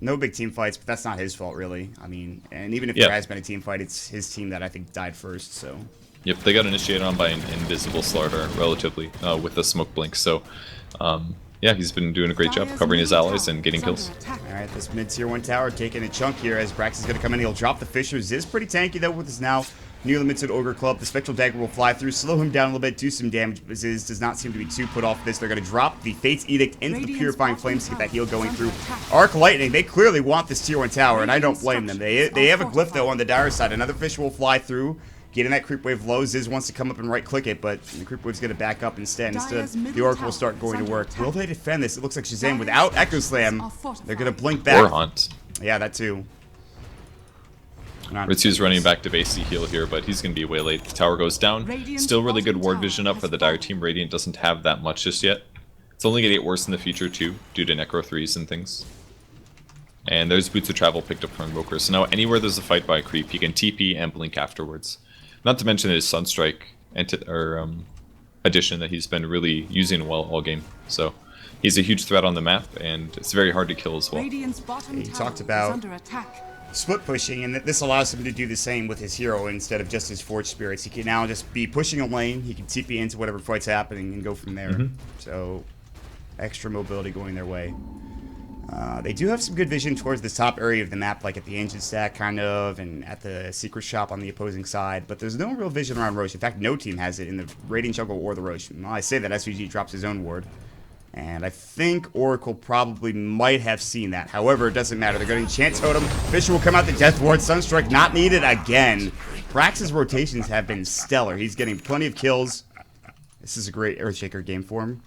No big team fights, but that's not his fault, really. I mean, and even if there has been a team fight, it's his team that I think died first, so... Yep, they got initiated on by an invisible Slardar, relatively, with the smoke blink, so... yeah, he's been doing a great job covering his allies and getting kills. Alright, this mid-tier 1 tower taking a chunk here as Brax is going to come in. He'll drop the Fissures. Is pretty tanky, though, with his now nearly mid-tier Ogre Club. The Spectral Dagger will fly through, slow him down a little bit, do some damage, but Ziz does not seem to be too put off this. They're going to drop the Fate's Edict into the Purifying Flames to get that heal going through. Arc Lightning, they clearly want this tier 1 tower, and I don't blame them. They have a Glyph, though, on the dire side. Another Fish will fly through, getting that creep wave low. Ziz wants to come up and right-click it, but the creep wave's going to back up instead. Instead, the Oracle will start going to work. Will they defend this? It looks like Shazam without Echo Slam. They're going to blink back. Or Haunt. Yeah, that too. Ritsu's running back to base to heal here, but he's going to be way late. The tower goes down. Still really good ward vision up for the Dire team. Radiant doesn't have that much just yet. It's only going to get worse in the future too, due to Necro 3s and things. And there's Boots of Travel picked up from Invoker. So now anywhere there's a fight by a creep, he can TP and blink afterwards. Not to mention his Sunstrike addition that he's been really using well all game. So he's a huge threat on the map, and it's very hard to kill as well. He talked about split pushing, and this allows him to do the same with his hero instead of just his Forge Spirits. He can now just be pushing a lane, he can TP into whatever fight's happening and go from there. So, extra mobility going their way. They do have some good vision towards the top area of the map, like at the engine stack, kind of, and at the secret shop on the opposing side, but there's no real vision around Roche. In fact, no team has it in the Radiant Jungle or the Roche. Well, I say that SVG drops his own ward. And I think Oracle probably might have seen that. However, it doesn't matter. They're going to enchant Totem. Fisher will come out the Death Ward. Sunstrike not needed again. Brax's rotations have been stellar. He's getting plenty of kills. This is a great Earthshaker game for him.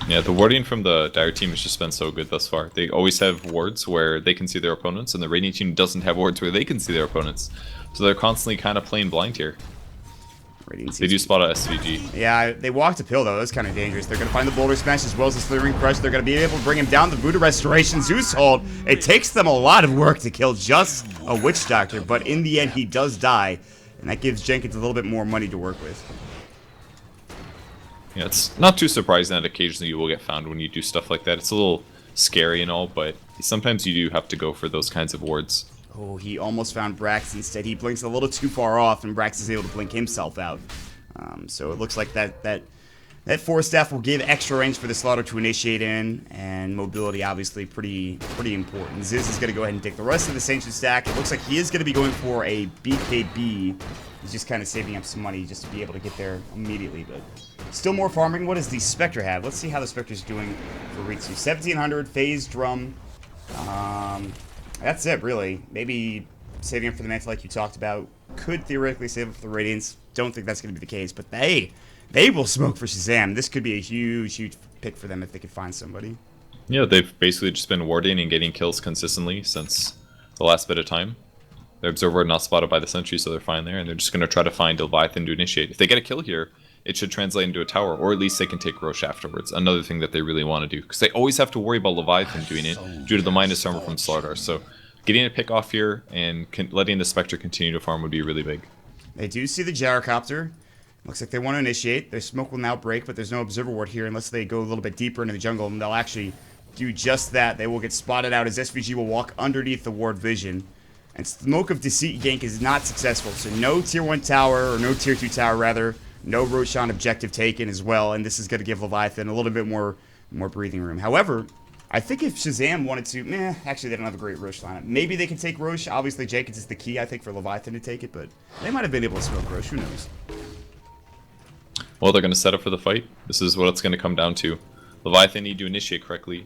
Yeah, the warding from the Dire team has just been so good thus far. They always have wards where they can see their opponents, and the Radiant team doesn't have wards where they can see their opponents. So they're constantly kind of playing blind here. They do spot a SVG. Yeah, they walked a pill though. That's kind of dangerous. They're going to find the Boulder Smash as well as the Slithering Crush. They're going to be able to bring him down. The Voodoo Restoration, Zeus Hold. It takes them a lot of work to kill just a Witch Doctor, but in the end he does die, and that gives Jenkins a little bit more money to work with. Yeah, it's not too surprising that occasionally you will get found when you do stuff like that. It's a little scary and all, but sometimes you do have to go for those kinds of wards. Oh, he almost found Brax. Instead, he blinks a little too far off, and Brax is able to blink himself out. So it looks like that Force Staff will give extra range for the Slaughter to initiate in, and mobility obviously pretty important. Ziz is going to go ahead and take the rest of the Sanctuary stack. It looks like he is going to be going for a BKB. He's just kind of saving up some money just to be able to get there immediately, but still more farming. What does the Spectre have? Let's see how the Spectre's doing for Ritsu. 1700, Phase, Drum. That's it, really. Maybe saving up for the Mantle like you talked about. Could theoretically save up for the Radiance. Don't think that's going to be the case, but they will smoke for Shazam. This could be a huge pick for them if they could find somebody. Yeah, they've basically just been warding and getting kills consistently since the last bit of time. Their Observer not spotted by the Sentry, so they're fine there, and they're just going to try to find Leviathan to initiate. If they get a kill here, it should translate into a tower, or at least they can take Roche afterwards. Another thing that they really want to do, because they always have to worry about Leviathan doing it due to the minus armor from Slardar. So getting a pick off here and letting the Spectre continue to farm would be really big. They do see the Gyrocopter. Looks like they want to initiate. Their smoke will now break, but there's no Observer Ward here unless they go a little bit deeper into the jungle, and they'll actually do just that. They will get spotted out as SVG will walk underneath the ward vision. And Smoke of Deceit gank is not successful, so no tier 1 tower, or no tier 2 tower rather, no Roshan objective taken as well, and this is going to give Leviathan a little bit more breathing room. However, I think if Shazam wanted to, actually they don't have a great Roche lineup. Maybe they can take Roche. Obviously Jenkins is the key, I think, for Leviathan to take it, but they might have been able to smoke Roche, who knows. Well, they're going to set up for the fight. This is what it's going to come down to. Leviathan need to initiate correctly.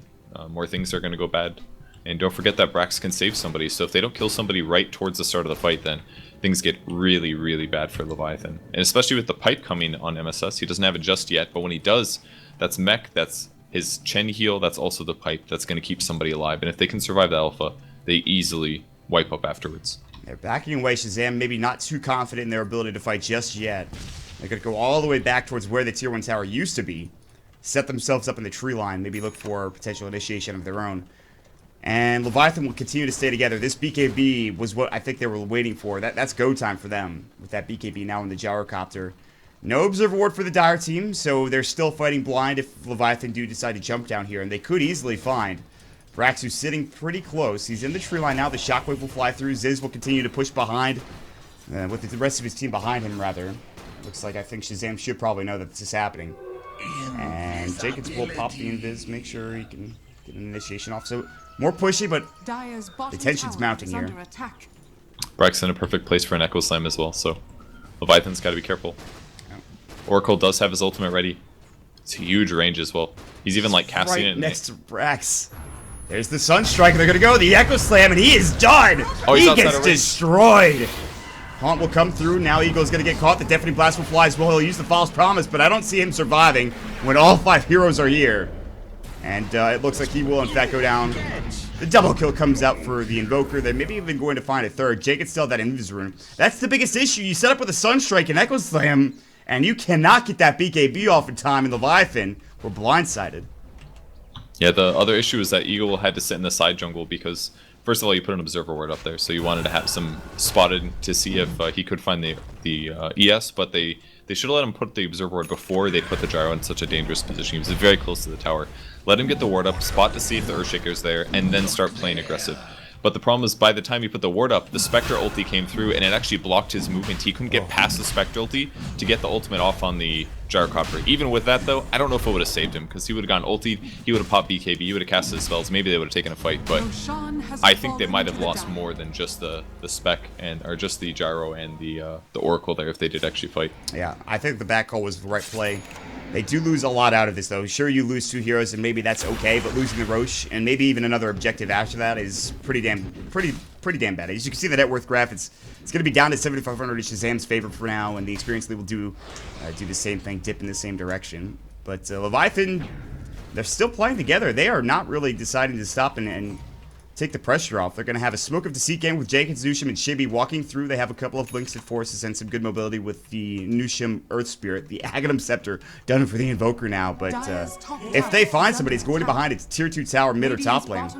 More things are going to go bad. And don't forget that Brax can save somebody, so if they don't kill somebody right towards the start of the fight, then things get really bad for Leviathan. And especially with the pipe coming on MSS, he doesn't have it just yet, but when he does, that's mech, that's his Chen heal, that's also the pipe that's going to keep somebody alive. And if they can survive the alpha, they easily wipe up afterwards. They're backing away. Shazam maybe not too confident in their ability to fight just yet. They're going to go all the way back towards where the tier 1 tower used to be, set themselves up in the tree line, maybe look for potential initiation of their own. And Leviathan will continue to stay together. This BKB was what I think they were waiting for. That's go time for them with that BKB now in the Gyrocopter. No Observer Ward for the Dire team, so they're still fighting blind if Leviathan do decide to jump down here, and they could easily find Brax, who's sitting pretty close. He's in the tree line now. The Shockwave will fly through. Ziz will continue to push behind, with the rest of his team behind him, rather. Looks like I think Shazam should probably know that this is happening. And Jenkins will pop the invis, make sure he can get an initiation off. So more pushy, but the tension's mounting here. Brax in a perfect place for an Echo Slam as well, so Leviathan's got to be careful. Oracle does have his ultimate ready. It's huge range as well. He's even like casting it next to Brax. There's the Sunstrike. They're gonna go the Echo Slam, and he is done. Oh, he gets destroyed. Haunt will come through. Now Eagle's gonna get caught. The Deafening Blast will fly as well. He'll use the False Promise, but I don't see him surviving when all 5 heroes are here. And it looks like he will in fact go down. The double kill comes out for the Invoker. They're maybe even going to find a third. Jake can still have that Invis rune. That's the biggest issue. You set up with a Sunstrike and Echo Slam, and you cannot get that BKB off in time, and Leviathan were blindsided. Yeah, the other issue is that Eagle had to sit in the side jungle because, first of all, you put an Observer Ward up there, so you wanted to have some spotted to see if he could find the ES, but they should have let him put the Observer Ward before they put the Gyro in such a dangerous position. He was very close to the tower. Let him get the ward up, spot to see if the Earthshaker's there, and then start playing aggressive. But the problem is, by the time he put the ward up, the Spectre ulti came through, and it actually blocked his movement. He couldn't get past the Spectre ulti to get the ultimate off on the Gyrocopter. Even with that, though, I don't know if it would have saved him, because he would have gone ultied, he would have popped BKB, he would have casted his spells, maybe they would have taken a fight, but I think they might have lost more than just the Spec, or just the Gyro and the Oracle there if they did actually fight. Yeah, I think the back call was the right play. They do lose a lot out of this, though. Sure, you lose 2 heroes, and maybe that's okay, but losing the Roche, and maybe even another objective after that is pretty damn bad. As you can see the net worth graph, it's going to be down to 7,500 in Shazam's favor for now, and the Experience League will do the same thing, dip in the same direction. But Leviathan, they're still playing together. They are not really deciding to stop and take the pressure off. They're going to have a Smoke of Deceit game with Jenkins, Nushim, and Chibi walking through. They have a couple of Links and Forces and some good mobility with the Nushim Earth Spirit. The Aghanim Scepter done for the Invoker now, but if they find somebody, it's going to behind its tier 2 tower, mid or top lane.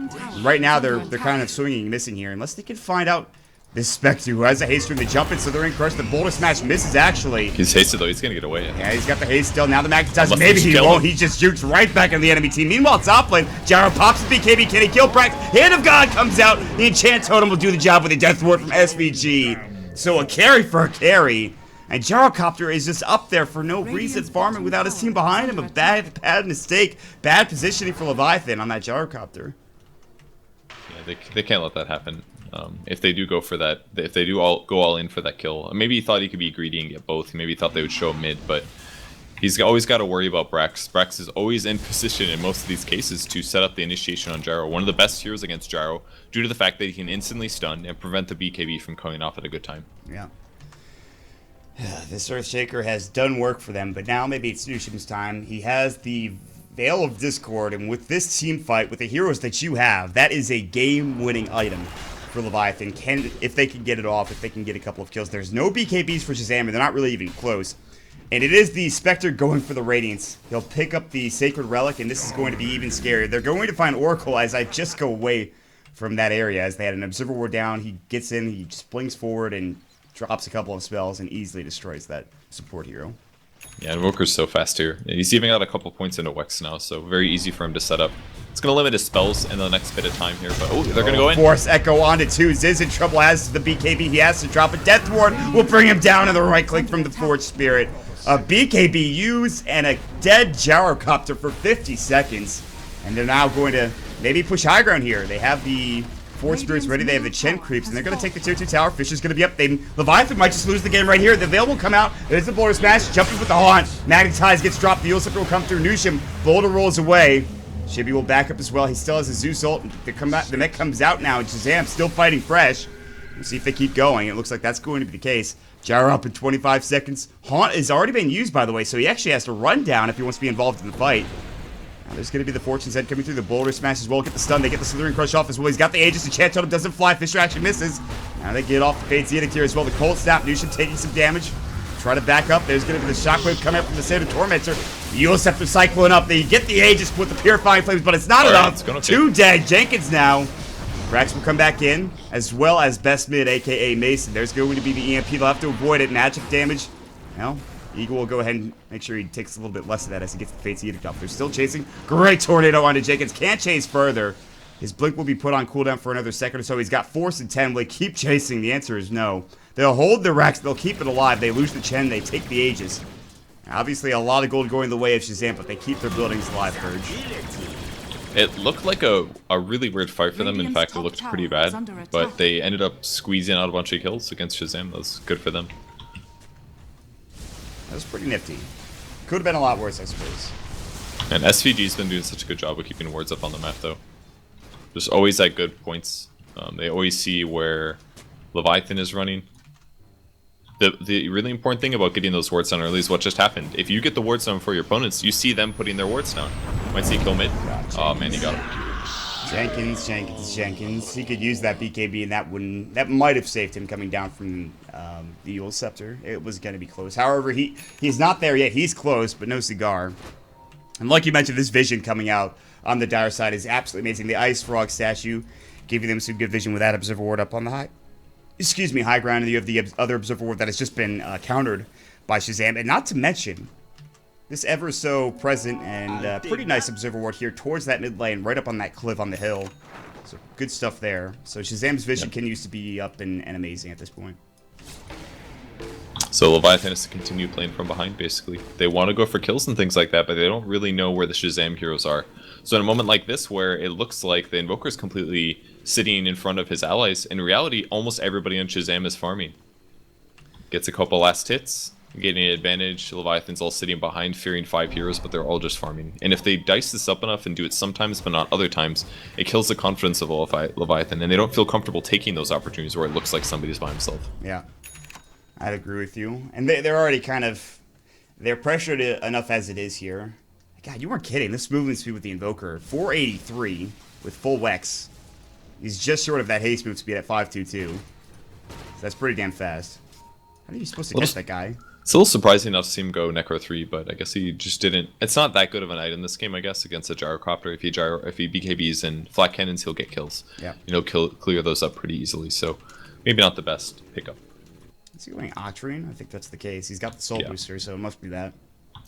Right now, they're kind of swinging and missing here, unless they can find out this Spectre, who has a haste stream. They jump in, so they're in crush. The Boulder Smash misses, actually. He's hasted, though. He's going to get away. Yeah, he's got the haste still. Now the Magnetize. Maybe he won't. He just jukes right back in the enemy team. Meanwhile, top lane, Gyro pops his BKB. Can he kill Brax? Hand of God comes out. The Enchant Totem will do the job with a Death Ward from SVG. So a carry for a carry. And Gyrocopter is just up there for no reason, farming without his team behind him. A bad mistake. Bad positioning for Leviathan on that Gyrocopter. Yeah, they can't let that happen. If they do go for that, if they do go all in for that kill, maybe he thought he could be greedy and get both. Maybe he thought they would show mid, but he's always got to worry about Brax. Brax is always in position in most of these cases to set up the initiation on Gyro. One of the best heroes against Gyro, due to the fact that he can instantly stun and prevent the BKB from coming off at a good time. Yeah. This Earthshaker has done work for them, but now maybe it's Nushim's time. He has the Veil of Discord, and with this team fight, with the heroes that you have, that is a game-winning item for Leviathan. If they can get it off, if they can get a couple of kills. There's no BKBs for Shazam, and they're not really even close. And it is the Spectre going for the Radiance. He'll pick up the Sacred Relic, and this is going to be even scarier. They're going to find Oracle as I just go away from that area, as they had an Observer Ward down. He gets in, he just blinks forward, and drops a couple of spells, and easily destroys that support hero. Yeah, Invoker's so fast here. He's even got a couple points into Wex now, so very easy for him to set up. It's going to limit his spells in the next bit of time here, but they're going to go in. Force Echo onto 2. Ziz in trouble as the BKB. He has to drop a Death Ward. Will bring him down in the right click from the Forge Spirit. A BKB used and a dead Gyrocopter for 50 seconds. And they're now going to maybe push high ground here. They have the Forge Spirits ready. They have the Chen Creeps, and they're going to take the tier 2 tower. Fish is going to be up. Leviathan might just lose the game right here. The Veil will come out. There's the Boulder Smash. Jumping with the Haunt. Magnetize gets dropped. The Scepter will come through. Nushim. Boulder rolls away. Chibi will back up as well. He still has a Zeus ult. The mech comes out now, and Shazam still fighting fresh. We'll see if they keep going. It looks like that's going to be the case. Gyro up in 25 seconds. Haunt has already been used, by the way, so he actually has to run down if he wants to be involved in the fight. Now, there's going to be the Fortune's Head coming through. The Boulder Smash as well. Get the stun. They get the Slithering Crush off as well. He's got the Aegis. The Chant Totem doesn't fly. Fisher actually misses. Now they get off the Fate's Edict here as well. The Cold Snap. Nushin taking some damage. Try to back up. There's going to be the Shockwave coming up from the Sacred Tormentor. The Scepter cycling up. They get the Aegis with the Purifying Flames, but it's not enough. Two dead. Jenkins now. Brax will come back in, as well as Best Mid, a.k.a. Mason. There's going to be the EMP. They'll have to avoid it. Magic damage. Well, Eagle will go ahead and make sure he takes a little bit less of that as he gets the Fate's Edict off. They're still chasing. Great Tornado onto Jenkins. Can't chase further. His Blink will be put on cooldown for another second or so. He's got Force and 10. Will they keep chasing? The answer is no. They'll hold the Rex. They'll keep it alive. They lose the Chen. They take the Aegis. Obviously, a lot of gold going the way of Shazam, but they keep their buildings alive, Purge. It looked like a really weird fight for them. In fact, it looked pretty bad. But they ended up squeezing out a bunch of kills against Shazam. That was good for them. That was pretty nifty. Could have been a lot worse, I suppose. And SVG's been doing such a good job of keeping wards up on the map, though. There's always at good points. They always see where Leviathan is running. The really important thing about getting those wards down early is what just happened. If you get the wards down for your opponents, you see them putting their wards down. Might see kill mid. Oh man, he got him. Jenkins. He could use that BKB, and that might have saved him coming down from the Yule Scepter. It was going to be close. However, he's not there yet. He's close, but no cigar. And like you mentioned, this vision coming out on the dire side is absolutely amazing. The Ice Frog statue giving them some good vision with that Observer Ward up on the high ground, and you have the other Observer Ward that has just been countered by Shazam. And not to mention this ever so present and pretty nice Observer Ward here towards that mid lane, right up on that cliff on the hill. So good stuff there. So Shazam's vision continues to be up and amazing at this point. So Leviathan has to continue playing from behind, basically. They want to go for kills and things like that, but they don't really know where the Shazam heroes are. So in a moment like this, where it looks like the Invoker is completely sitting in front of his allies, in reality, almost everybody on Shazam is farming. Gets a couple last hits, getting an advantage. Leviathan's all sitting behind, fearing 5 heroes, but they're all just farming. And if they dice this up enough and do it sometimes, but not other times, it kills the confidence of Leviathan, and they don't feel comfortable taking those opportunities where it looks like somebody's by himself. Yeah. I'd agree with you. And they're already kind of... They're pressured enough as it is here. God, you weren't kidding. This movement speed with the Invoker, 483 with full Wex. He's just short of that haste move speed at 522. So that's pretty damn fast. How are you supposed to catch that guy? It's a little surprising not to see him go Necro 3, but I guess he just didn't... It's not that good of an item this game, I guess, against a Gyrocopter. If he BKBs and flat cannons, he'll get kills. Yeah. Clear those up pretty easily, so maybe not the best pickup. Is he going Octarine? I think that's the case. He's got the Soul Booster, so it must be that.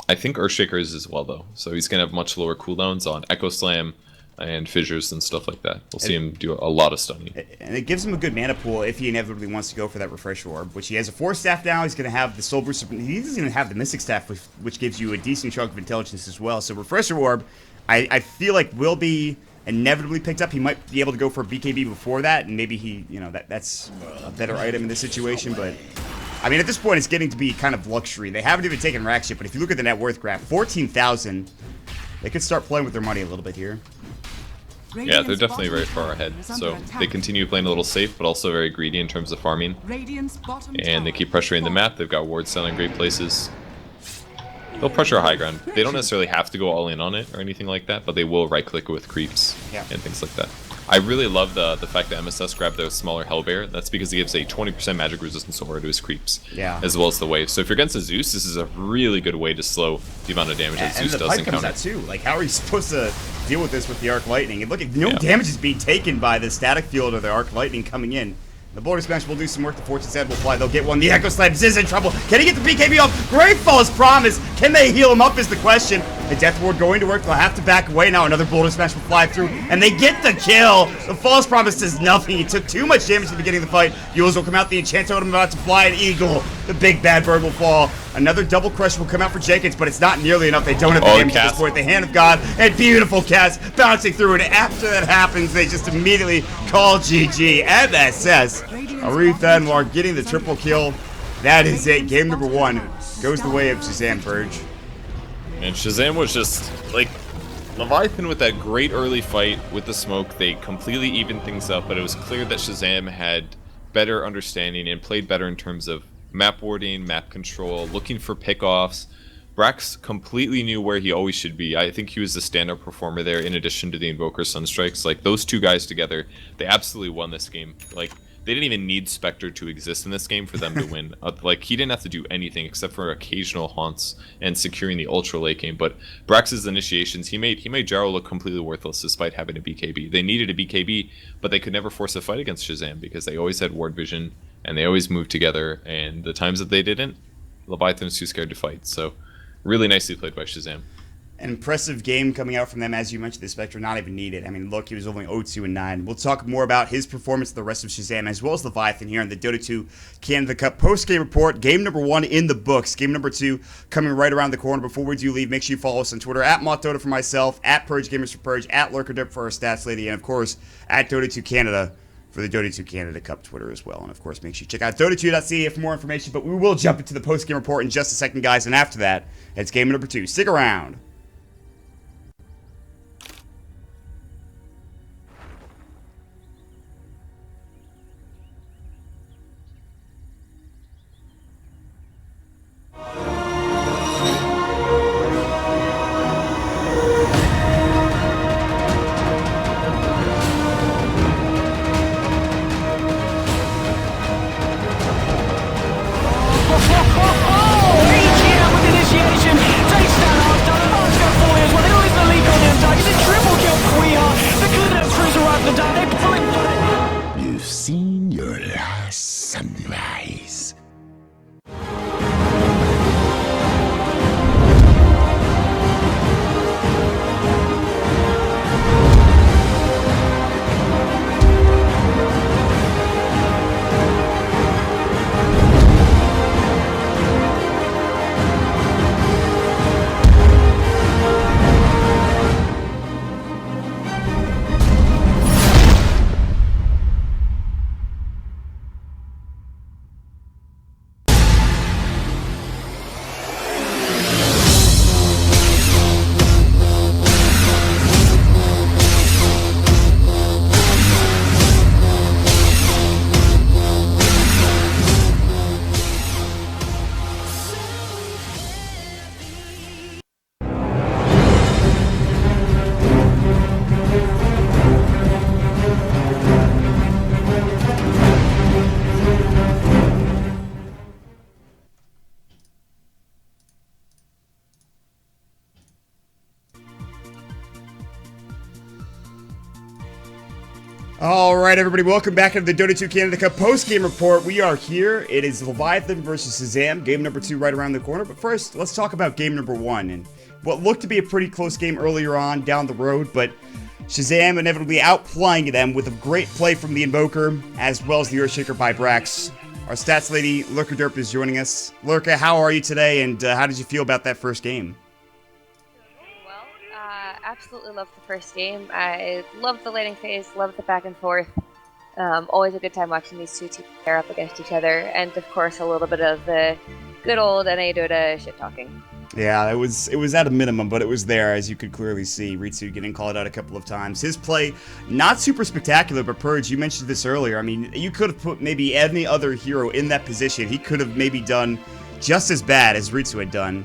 I think Earthshaker is as well, though. So he's going to have much lower cooldowns on Echo Slam and Fissures and stuff like that. We'll see him do a lot of stunning. And it gives him a good mana pool if he inevitably wants to go for that Refresher Orb, which he has a 4 staff now. He's going to have the Soul Booster. He doesn't even have the Mystic Staff, which gives you a decent chunk of intelligence as well. So Refresher Orb, I feel like will be inevitably picked up. He might be able to go for a BKB before that, and maybe he, that's a better item in this situation, but... I mean, at this point, it's getting to be kind of luxury. They haven't even taken racks yet, but if you look at the net worth graph, 14,000, they could start playing with their money a little bit here. Yeah, they're definitely very far ahead. So they continue playing a little safe, but also very greedy in terms of farming. And they keep pressuring the map. They've got wards selling great places. They'll pressure high ground. They don't necessarily have to go all in on it or anything like that, but they will right-click with creeps and things like that. I really love the fact that MSS grabbed the smaller Hellbear. That's because he gives a 20% magic resistance aura to his creeps, as well as the wave. So if you're against a Zeus, this is a really good way to slow the amount of damage that Zeus does encounter. And the pipe comes out too. Like, how are you supposed to deal with this with the Arc Lightning? And look, no damage is being taken by the static field or the Arc Lightning coming in. The Boulder Smash will do some work. The Fortune Sand will fly. They'll get one. The Echo Slabs is in trouble. Can he get the BKB off? Great Falls Promise. Can they heal him up is the question. The Death Ward going to work. They'll have to back away now. Another Boulder Smash will fly through. And they get the kill. The False Promise does nothing. He took too much damage at the beginning of the fight. Yules will come out. The Enchant Totem about to fly. An Eagle. The big bad bird will fall. Another double crush will come out for Jenkins, but it's not nearly enough. They don't have the damage at this point. The Hand of God and beautiful cast bouncing through. And after that happens, they just immediately call GG. MSS. Aretha Anwar getting the triple kill. That is it. Game number 1 goes the way of Shazam Purge. And Shazam was just, like, Leviathan with that great early fight with the smoke. They completely evened things up, but it was clear that Shazam had better understanding and played better in terms of map warding, map control, looking for pickoffs. Brax completely knew where he always should be. I think he was the stand-up performer there in addition to the Invoker Sunstrikes. Like, those two guys together, they absolutely won this game. Like, they didn't even need Spectre to exist in this game for them to win. Like, he didn't have to do anything except for occasional haunts and securing the ultra late game. But Brax's initiations, he made Jarl look completely worthless despite having a BKB. They needed a BKB, but they could never force a fight against Shazam because they always had ward vision and they always moved together. And the times that they didn't, Leviathan was too scared to fight. So, really nicely played by Shazam. An impressive game coming out from them, as you mentioned. The Spectre not even needed. I mean, look, he was only 0-2-9. We'll talk more about his performance, the rest of Shazam, as well as Leviathan here in the Dota 2 Canada Cup post-game report. Game number 1 in the books. Game number 2 coming right around the corner. Before we do leave, make sure you follow us on Twitter at MottDota for myself, at Purge Gamers for Purge, at LurkerDip for our stats lady, and of course at Dota 2 Canada for the Dota 2 Canada Cup Twitter as well. And of course, make sure you check out Dota2.ca for more information. But we will jump into the post-game report in just a second, guys. And after that, it's game number 2. Stick around. You've seen your last sunrise. All right, everybody, welcome back to the Dota 2 Canada Cup post-game report. We are here. It is Leviathan versus Shazam, game number 2 right around the corner. But first, let's talk about game number 1 and what looked to be a pretty close game earlier on down the road, but Shazam inevitably outplaying them with a great play from the Invoker, as well as the Earthshaker by Brax. Our stats lady, Lurka Derp, is joining us. Lurka, how are you today, and how did you feel about that first game? Absolutely loved the first game. I loved the laning phase, loved the back and forth. Always a good time watching these two teams pair up against each other, and of course a little bit of the good old NA Dota shit talking. Yeah, it was at a minimum, but it was there, as you could clearly see. Ritsu getting called out a couple of times. His play, not super spectacular, but Purge, you mentioned this earlier. I mean, you could have put maybe any other hero in that position. He could have maybe done just as bad as Ritsu had done,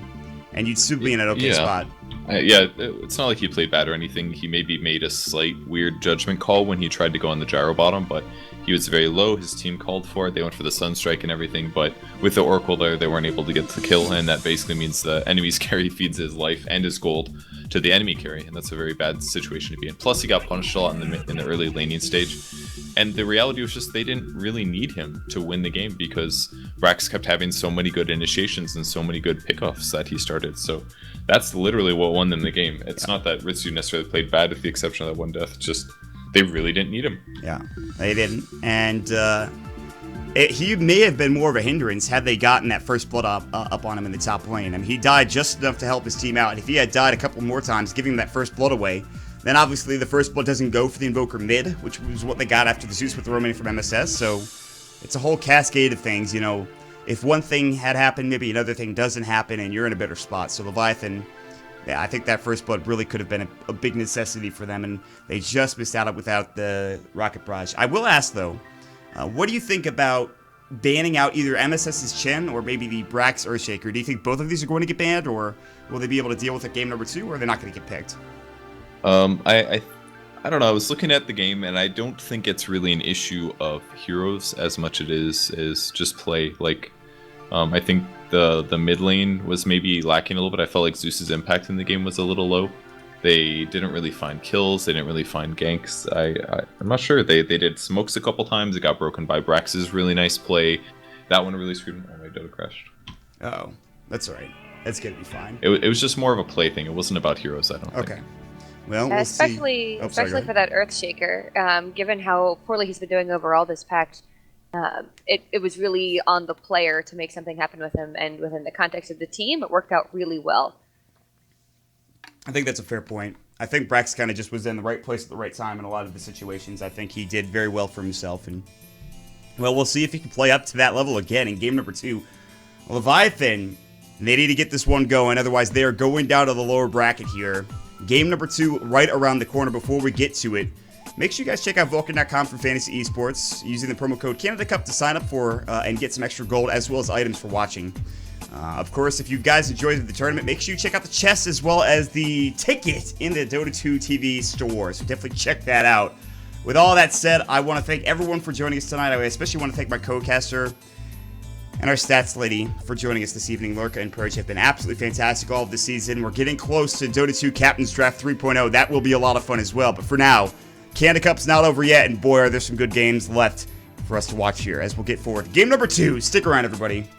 and you'd still be in an okay spot. It's not like he played bad or anything. He maybe made a slight weird judgment call when he tried to go on the gyro bottom, but he was very low. His team called for it. They went for the Sunstrike and everything, but with the Oracle there, they weren't able to get the kill, and that basically means the enemy's carry feeds his life and his gold to the enemy carry, and that's a very bad situation to be in. Plus, he got punished a lot in the early laning stage, and the reality was just they didn't really need him to win the game because Brax kept having so many good initiations and so many good pickoffs that he started. So that's literally what won them the game. It's not that Ritsu necessarily played bad with the exception of that one death. It's just they really didn't need him. Yeah, they didn't. And he may have been more of a hindrance had they gotten that first blood up on him in the top lane. I mean, he died just enough to help his team out. And if he had died a couple more times, giving him that first blood away, then obviously the first blood doesn't go for the Invoker mid, which was what they got after the Zeus with the Roman from MSS. So it's a whole cascade of things, you know. If one thing had happened, maybe another thing doesn't happen, and you're in a better spot. So Leviathan, yeah, I think that first blood really could have been a big necessity for them, and they just missed out without the Rocket Barrage. I will ask, though, what do you think about banning out either MSS's Chen or maybe the Brax Earthshaker? Do you think both of these are going to get banned, or will they be able to deal with it game number 2, or are they not going to get picked? I don't know. I was looking at the game, and I don't think it's really an issue of heroes as much it is just play. Like, I think the mid lane was maybe lacking a little bit. I felt like Zeus's impact in the game was a little low. They didn't really find kills. They didn't really find ganks. I'm not sure. They did smokes a couple times. It got broken by Brax's really nice play. That one really screwed him. Oh, my Dota crashed. Uh-oh. That's all right. That's going to be fine. It was just more of a play thing. It wasn't about heroes, I don't think. Okay. Well, we'll especially see. Especially for that Earthshaker, given how poorly he's been doing overall this pact, it was really on the player to make something happen with him, and within the context of the team, it worked out really well. I think that's a fair point. I think Brax kind of just was in the right place at the right time in a lot of the situations. I think he did very well for himself, and well, we'll see if he can play up to that level again in game number 2. Leviathan, they need to get this one going, otherwise they are going down to the lower bracket here. Game number 2 right around the corner. Before we get to it, make sure you guys check out Vulcan.com for fantasy esports using the promo code Canada Cup to sign up for and get some extra gold as well as items for watching. Of course, if you guys enjoyed the tournament, make sure you check out the chest as well as the ticket in the Dota 2 TV store. So definitely check that out. With all that said, I want to thank everyone for joining us tonight. I especially want to thank my co-caster and our stats lady for joining us this evening. Lurka and Purge have been absolutely fantastic all of the season. We're getting close to Dota 2 Captain's Draft 3.0. That will be a lot of fun as well. But for now, Canada Cup's not over yet, and boy, are there some good games left for us to watch here as we'll get forward. Game number 2. Stick around, everybody.